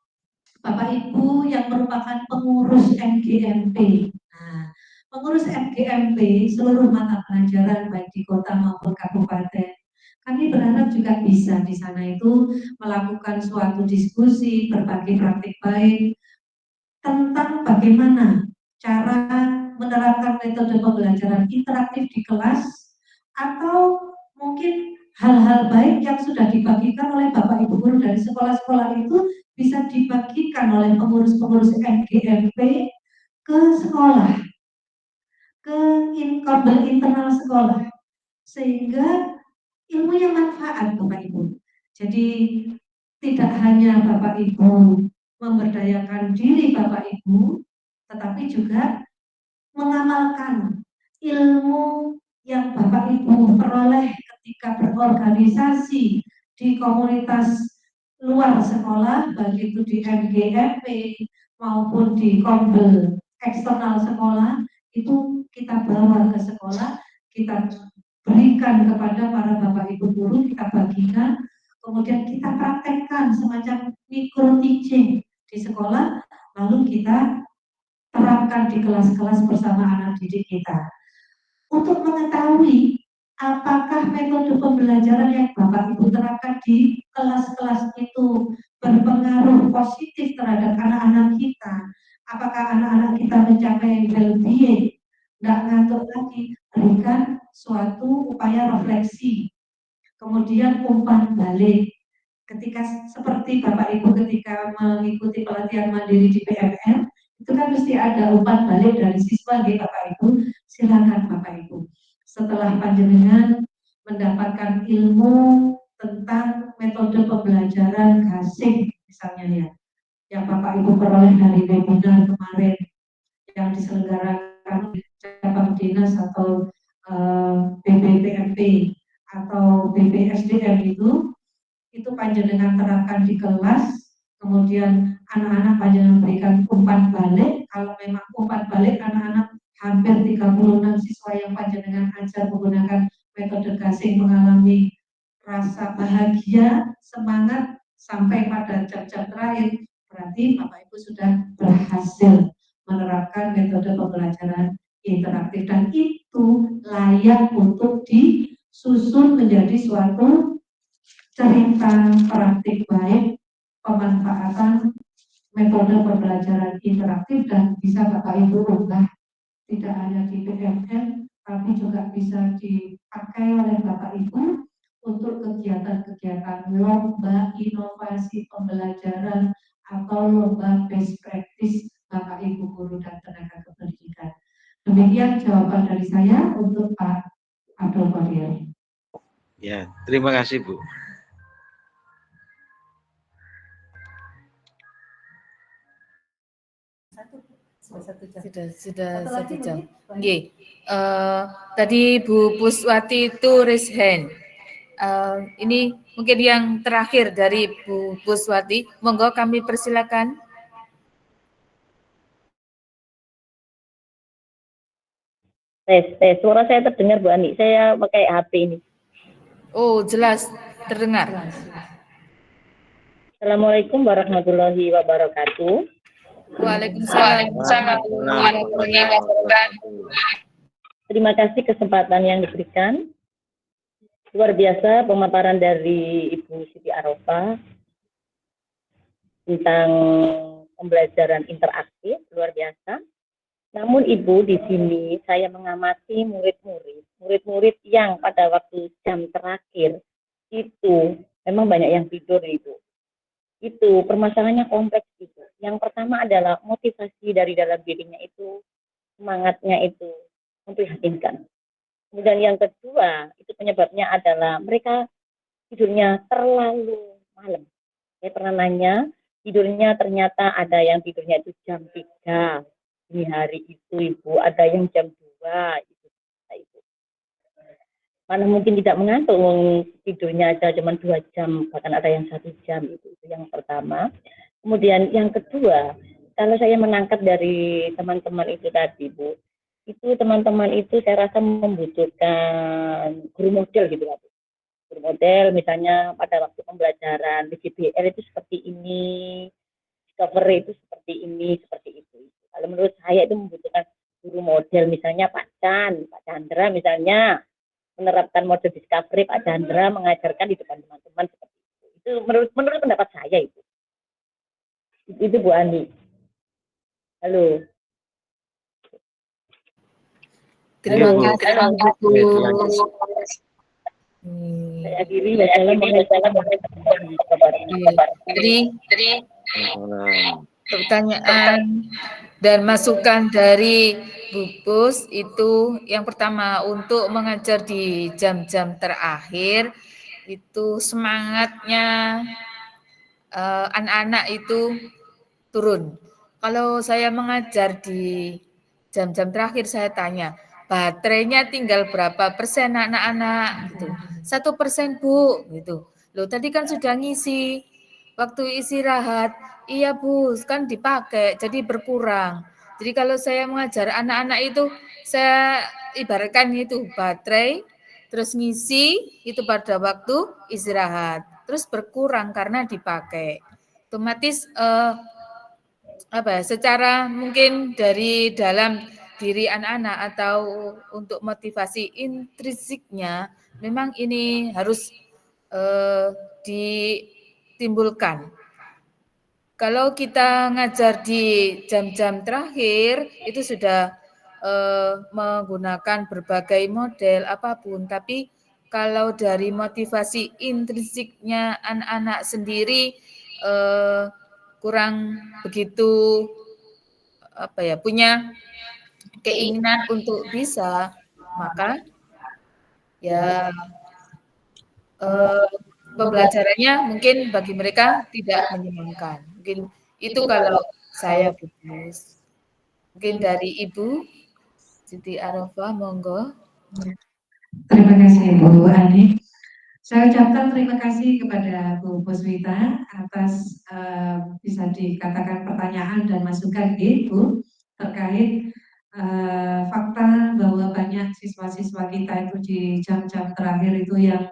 Speaker 1: Bapak Ibu yang merupakan pengurus MGMP, nah, pengurus MGMP seluruh mata pelajaran baik di kota maupun kabupaten, kami berharap juga bisa di sana itu melakukan suatu diskusi, berbagi praktik baik tentang bagaimana cara menerapkan metode pembelajaran interaktif di kelas, atau mungkin hal-hal baik yang sudah dibagikan oleh Bapak Ibu guru dari sekolah-sekolah itu bisa dibagikan oleh pengurus-pengurus MGMP ke sekolah, ke internal sekolah, sehingga ilmunya manfaat Bapak Ibu. Jadi tidak hanya Bapak Ibu memberdayakan diri Bapak Ibu, tetapi juga mengamalkan ilmu yang Bapak Ibu peroleh ketika berorganisasi di komunitas luar sekolah, baik itu di MGMP maupun di kombel eksternal sekolah, itu kita bawa ke sekolah, kita berikan kepada para Bapak Ibu guru, kita bagikan, kemudian kita praktekkan semacam micro teaching di sekolah, lalu kita terapkan di kelas-kelas bersama anak didik kita. Untuk mengetahui apakah metode pembelajaran yang Bapak Ibu terapkan di kelas-kelas itu berpengaruh positif terhadap anak-anak kita, apakah anak-anak kita mencapai well-being, tidak ngantuk lagi, berikan suatu upaya refleksi. Kemudian umpan balik. Ketika seperti Bapak Ibu ketika mengikuti pelatihan mandiri di PMM, itu kan mesti ada umpan balik dari siswa di Bapak Ibu. Silakan Bapak Ibu, setelah panjenengan mendapatkan ilmu tentang metode pembelajaran gasing misalnya ya, yang Bapak Ibu peroleh dari webinar kemarin yang diselenggarakan cabang dinas atau BPPMP atau BPSDM itu panjenengan terapkan di kelas, kemudian anak-anak panjenengan berikan umpan balik. Kalau memang umpan balik anak-anak hampir 36 siswa yang panjenengan ajar menggunakan metode gasing mengalami rasa bahagia, semangat sampai pada jam-jam terakhir, berarti Bapak Ibu sudah berhasil menerapkan metode pembelajaran interaktif, dan itu layak untuk disusun menjadi suatu cerita praktik baik pemanfaatan metode pembelajaran interaktif, dan bisa Bapak Ibu ubah tidak hanya di PMM tapi juga bisa dipakai oleh Bapak Ibu untuk kegiatan-kegiatan lomba inovasi pembelajaran atau lomba best practice Demikian jawaban dari saya untuk Pak Abdul Qadir.
Speaker 3: Ya, terima kasih Bu.
Speaker 5: Sudah 1 jam. Nggih. Tadi Bu Puswati itu raise hand. Ini mungkin yang terakhir dari Bu Puswati. Monggo kami persilakan.
Speaker 6: Tes. Suara saya terdengar Bu Ani. Saya pakai HP ini.
Speaker 5: Oh, jelas terdengar.
Speaker 6: Assalamualaikum warahmatullahi wabarakatuh.
Speaker 5: Waalaikumsalam warahmatullahi wabarakatuh.
Speaker 6: Terima kasih kesempatan yang diberikan. Luar biasa pemaparan dari Ibu Siti Arofah tentang pembelajaran interaktif, luar biasa. Namun Ibu, di sini saya mengamati murid-murid yang pada waktu jam terakhir itu memang banyak yang tidur Ibu. Itu permasalahannya kompleks Ibu. Yang pertama adalah motivasi dari dalam dirinya itu, semangatnya itu memprihatinkan. Kemudian yang kedua, itu penyebabnya adalah mereka tidurnya terlalu malam. Saya pernah nanya, tidurnya ternyata ada yang tidurnya itu jam 3 di hari itu Ibu, ada yang jam 2 itu. Mana mungkin tidak mengantuk, tidurnya aja cuma 2 jam, bahkan ada yang 1 jam itu yang pertama. Kemudian yang kedua, kalau saya menangkap dari teman-teman itu tadi Bu, itu teman-teman itu saya rasa membutuhkan guru model gitu ya Bu. Guru model misalnya pada waktu pembelajaran PJBL itu seperti ini, discovery itu seperti ini, seperti itu. Kalau menurut saya itu membutuhkan guru model, misalnya Pak Chandra misalnya menerapkan model discovery, Pak Chandra mengajarkan di depan teman-teman seperti itu. Itu menurut pendapat saya itu. Itu Bu Ani. Halo.
Speaker 5: Terima kasih Bu.
Speaker 6: Saya akhiri wassalamualaikum.
Speaker 5: Jadi pertanyaan dan masukan dari Bu Pus itu yang pertama, untuk mengajar di jam-jam terakhir itu semangatnya anak-anak itu turun. Kalau saya mengajar di jam-jam terakhir, saya tanya, baterainya tinggal berapa persen anak-anak gitu. 1% Bu gitu. Loh tadi kan sudah ngisi waktu istirahat. Iya Bu, kan dipakai jadi berkurang. Jadi kalau saya mengajar anak-anak itu, saya ibaratkan itu baterai, terus ngisi itu pada waktu istirahat, terus berkurang karena dipakai. Otomatis secara mungkin dari dalam diri anak-anak atau untuk motivasi intrinsiknya memang ini harus ditimbulkan. Kalau kita ngajar di jam-jam terakhir itu sudah menggunakan berbagai model apapun, tapi kalau dari motivasi intrinsiknya anak-anak sendiri kurang begitu punya keinginan untuk bisa, maka ya pembelajarannya mungkin bagi mereka tidak menyenangkan. Mungkin itu kalau saya fokus. Mungkin dari Ibu Siti Arofah, monggo.
Speaker 1: Terima kasih Bu Ani. Saya ucapkan terima kasih kepada Bu Puswita atas bisa dikatakan pertanyaan dan masukan Bu terkait fakta bahwa banyak siswa-siswa kita itu di jam-jam terakhir itu yang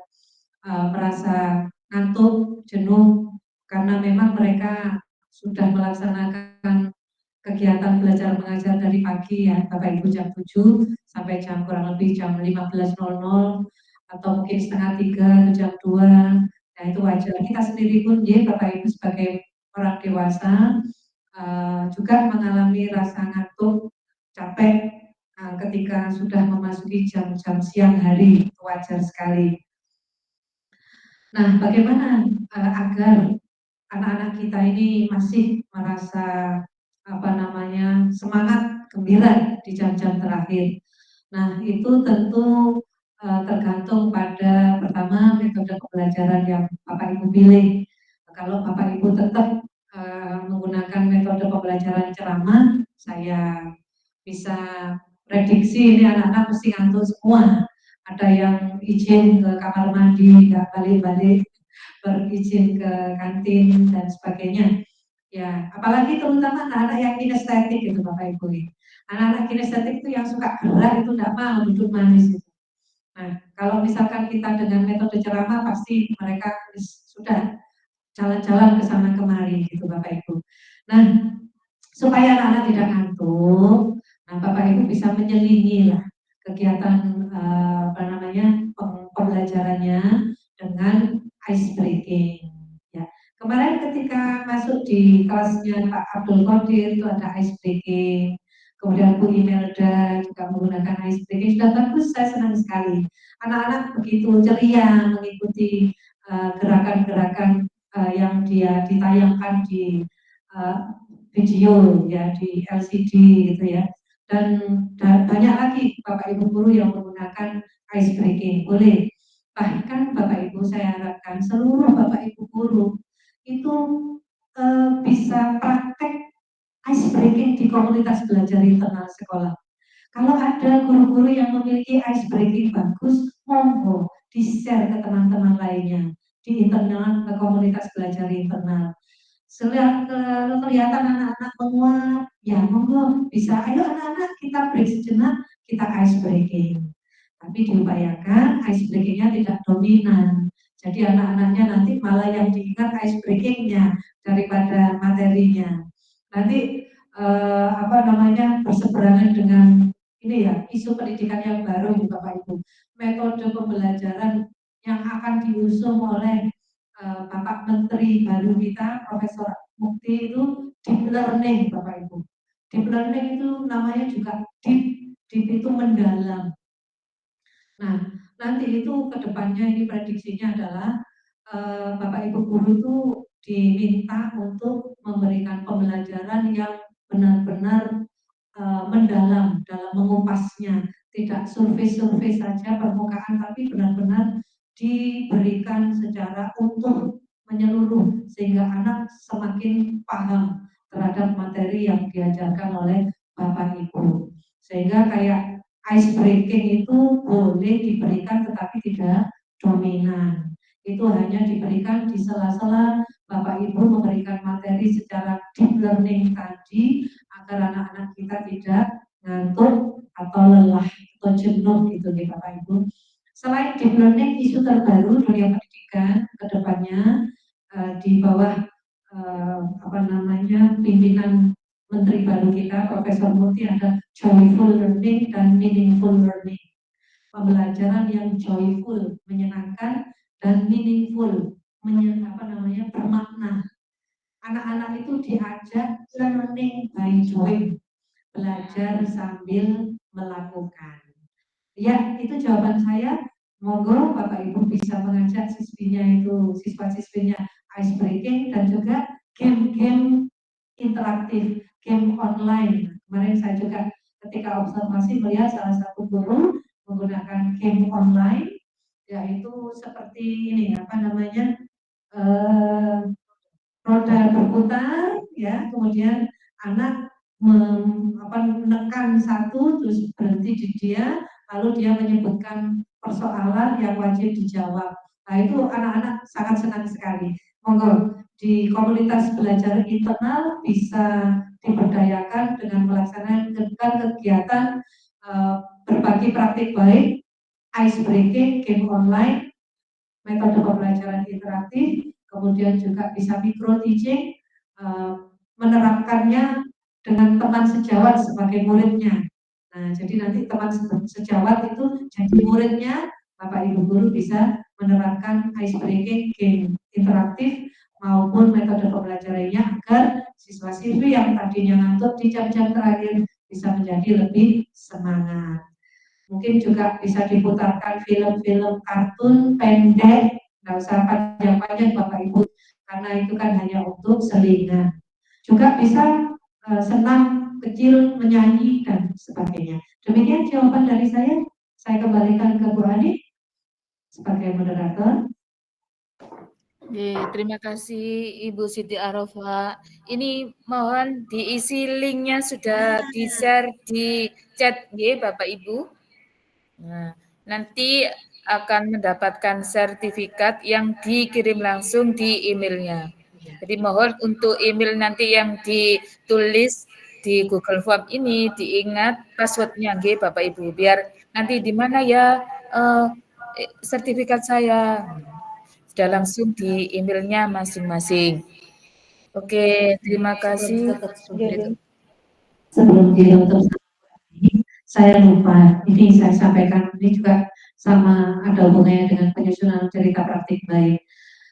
Speaker 1: merasa ngantuk, jenuh, karena memang mereka sudah melaksanakan kegiatan belajar mengajar dari pagi ya Bapak Ibu jam 7 sampai jam kurang lebih jam 15.00 atau mungkin setengah 3 atau jam 2. Nah itu wajar. Kita sendiri pun ya Bapak Ibu sebagai orang dewasa juga mengalami rasa ngantuk, capek ketika sudah memasuki jam-jam siang hari, itu wajar sekali. Nah, bagaimana agar anak-anak kita ini masih merasa semangat gembira di jam-jam terakhir. Nah, itu tentu tergantung pada pertama metode pembelajaran yang Bapak Ibu pilih. Kalau Bapak Ibu tetap menggunakan metode pembelajaran ceramah, saya bisa prediksi ini anak-anak mesti ngantuk semua. Ada yang izin ke kamar mandi, nggak balik-balik, berizin ke kantin dan sebagainya. Ya, apalagi terutama anak-anak yang kinestetik gitu Bapak Ibu. Anak-anak kinestetik itu yang suka gerak itu nggak mau duduk manis gitu. Nah, kalau misalkan kita dengan metode ceramah pasti mereka sudah jalan-jalan ke sana kemari gitu Bapak Ibu. Nah, supaya anak-anak tidak ngantuk, nah Bapak Ibu bisa menyelingi lah kegiatan pembelajarannya dengan ice breaking. Ya. Kemarin ketika masuk di kelasnya Pak Abdul Qadir itu ada ice breaking, kemudian Bu Imelda juga menggunakan ice breaking, sudah bagus, saya senang sekali. Anak-anak begitu ceria mengikuti gerakan-gerakan yang dia ditayangkan di video ya di LCD gitu ya, dan banyak lagi Bapak Ibu guru yang menggunakan ice breaking, boleh. Bahkan Bapak Ibu saya harapkan seluruh Bapak Ibu guru itu bisa praktek ice breaking di komunitas belajar internal sekolah. Kalau ada guru-guru yang memiliki ice breaking bagus, monggo di-share ke teman-teman lainnya di internal ke komunitas belajar internal. Kelihatan anak-anak menguap, ya monggo bisa. Ayo anak-anak kita break sejenak, kita ice breaking. Tapi diupayakan ice breakingnya tidak dominan. Jadi anak-anaknya nanti malah yang diingat ice breakingnya daripada materinya. Nanti berseberangan dengan ini ya isu pendidikan yang baru juga Pak Ibu. Metode pembelajaran yang akan diusung oleh Bapak Menteri baru kita, Profesor Mukti itu deep learning Bapak Ibu. Deep learning itu namanya juga deep itu mendalam. Nah, nanti itu kedepannya ini prediksinya adalah Bapak Ibu guru itu diminta untuk memberikan pembelajaran yang benar-benar mendalam dalam mengupasnya, tidak survei-survei saja permukaan, tapi benar-benar diberikan secara utuh menyeluruh sehingga anak semakin paham terhadap materi yang diajarkan oleh Bapak Ibu. Sehingga kayak ice breaking itu boleh diberikan tetapi tidak dominan. Itu hanya diberikan di sela-sela Bapak Ibu memberikan materi secara deep learning tadi agar anak-anak kita tidak ngantuk atau lelah atau jenuh gitu nih Bapak Ibu. Selain deep learning, isu terbaru dunia pendidikan ke depannya di bawah pimpinan Menteri baru kita Profesor Mukti ada joyful learning dan meaningful learning. Pembelajaran yang joyful, menyenangkan, dan meaningful, bermakna. Anak-anak itu diajak learning by doing, belajar sambil melakukan. Ya, itu jawaban saya. Monggo Bapak Ibu bisa mengajak siswa-siswinya ice breaking dan juga game-game interaktif, game online. Kemarin saya juga ketika observasi melihat salah satu guru menggunakan game online, yaitu seperti ini roda berputar, ya, kemudian anak menekan satu terus berhenti di dia, lalu dia menyebutkan persoalan yang wajib dijawab. Nah itu anak-anak sangat senang sekali. Monggo di komunitas belajar internal bisa diberdayakan dengan melaksanakan kegiatan berbagi praktik baik, ice breaking, game online, metode pembelajaran interaktif, kemudian juga bisa micro teaching, menerapkannya dengan teman sejawat sebagai muridnya. Nah, jadi nanti teman sejawat itu jadi muridnya, Bapak Ibu guru bisa menerapkan ice breaking, game interaktif maupun metode pembelajarannya agar siswa-siswi yang tadinya ngantuk di jam-jam terakhir bisa menjadi lebih semangat. Mungkin juga bisa diputarkan film-film kartun pendek, nggak usah panjang-panjang Bapak Ibu, karena itu kan hanya untuk selingan. Juga bisa senang, kecil, menyanyi, dan sebagainya. Demikian jawaban dari saya. Saya kembalikan ke Bu Ani sebagai moderator.
Speaker 5: Terima kasih Ibu Siti Arofa. Ini mohon diisi linknya sudah di-share di chat Bapak Ibu. Nah, nanti akan mendapatkan sertifikat yang dikirim langsung di emailnya. Jadi mohon untuk email nanti yang ditulis di Google Form ini diingat passwordnya Bapak Ibu, biar nanti di mana ya sertifikat saya. Sudah langsung di emailnya masing-masing. Oke, terima kasih.
Speaker 1: Sebelum ditutup, saya lupa. Ini saya sampaikan, ini juga sama ada hubungannya dengan penyusunan cerita praktik baik.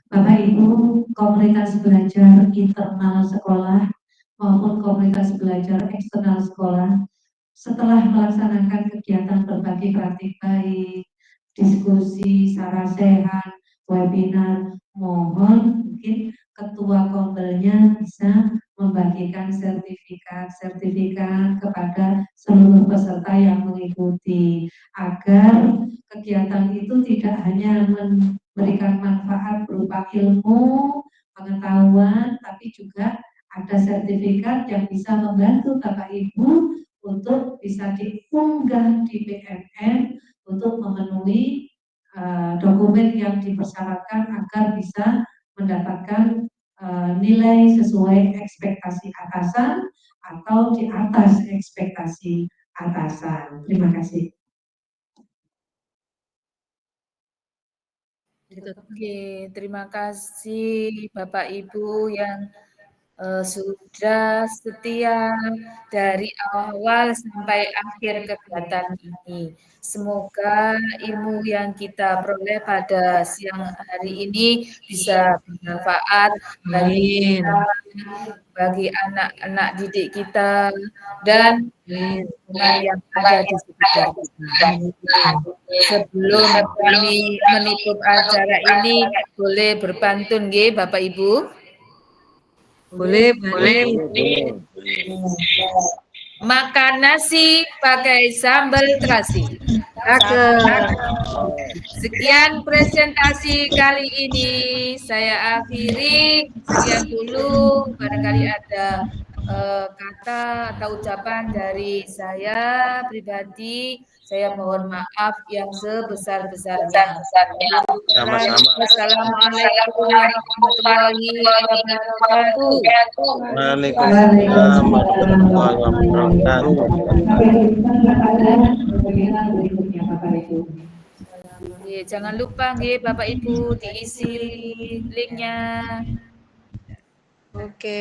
Speaker 1: Bapak Ibu, komunitas belajar internal sekolah maupun komunitas belajar eksternal sekolah setelah melaksanakan kegiatan berbagi praktik baik, diskusi, sarah sehat, webinar, mohon mungkin ketua kombelnya bisa membagikan sertifikat kepada seluruh peserta yang mengikuti agar kegiatan itu tidak hanya memberikan manfaat berupa ilmu, pengetahuan, tapi juga ada sertifikat yang bisa membantu Bapak Ibu untuk bisa diunggah di BNN untuk memenuhi dokumen yang dipersyaratkan agar bisa mendapatkan nilai sesuai ekspektasi atasan atau di atas ekspektasi atasan. Terima kasih.
Speaker 5: Oke, terima kasih Bapak Ibu yang sudah setia dari awal sampai akhir kegiatan ini. Semoga ilmu yang kita peroleh pada siang hari ini bisa bermanfaat bagi kita, bagi anak-anak didik kita, dan lingkungan yang ada di sekitar kita. Sebelum kami menutup acara ini, boleh berpantun, Bapak Ibu?
Speaker 2: Boleh.
Speaker 5: Makan nasi pakai sambal terasi. Sekian presentasi kali ini. Saya akhiri. Sekian dulu. Barangkali ada kata atau ucapan dari saya pribadi. Saya mohon maaf yang sebesar-besarnya.
Speaker 3: Sama-sama.
Speaker 5: Wassalamualaikum warahmatullahi wabarakatuh.
Speaker 3: Waalaikumsalam warahmatullahi wabarakatuh.
Speaker 5: Jangan lupa Bapak Ibu diisi linknya.
Speaker 2: Oke.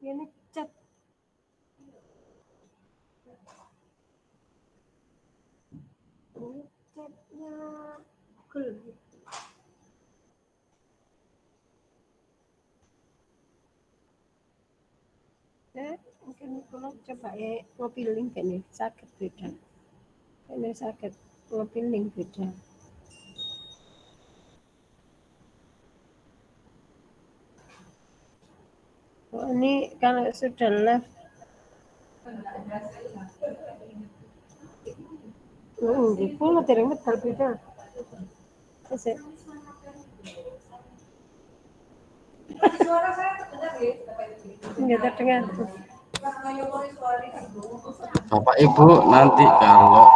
Speaker 7: Ini chat. Ini chatnya Google. Mungkin kalau coba ngopi link ini sakit beda. Ini sakit ngopi link beda. Oh, ini kalau sudah live. Di pulau terima terbeda. Enggak terdengar.
Speaker 4: Bapak Ibu nanti kalau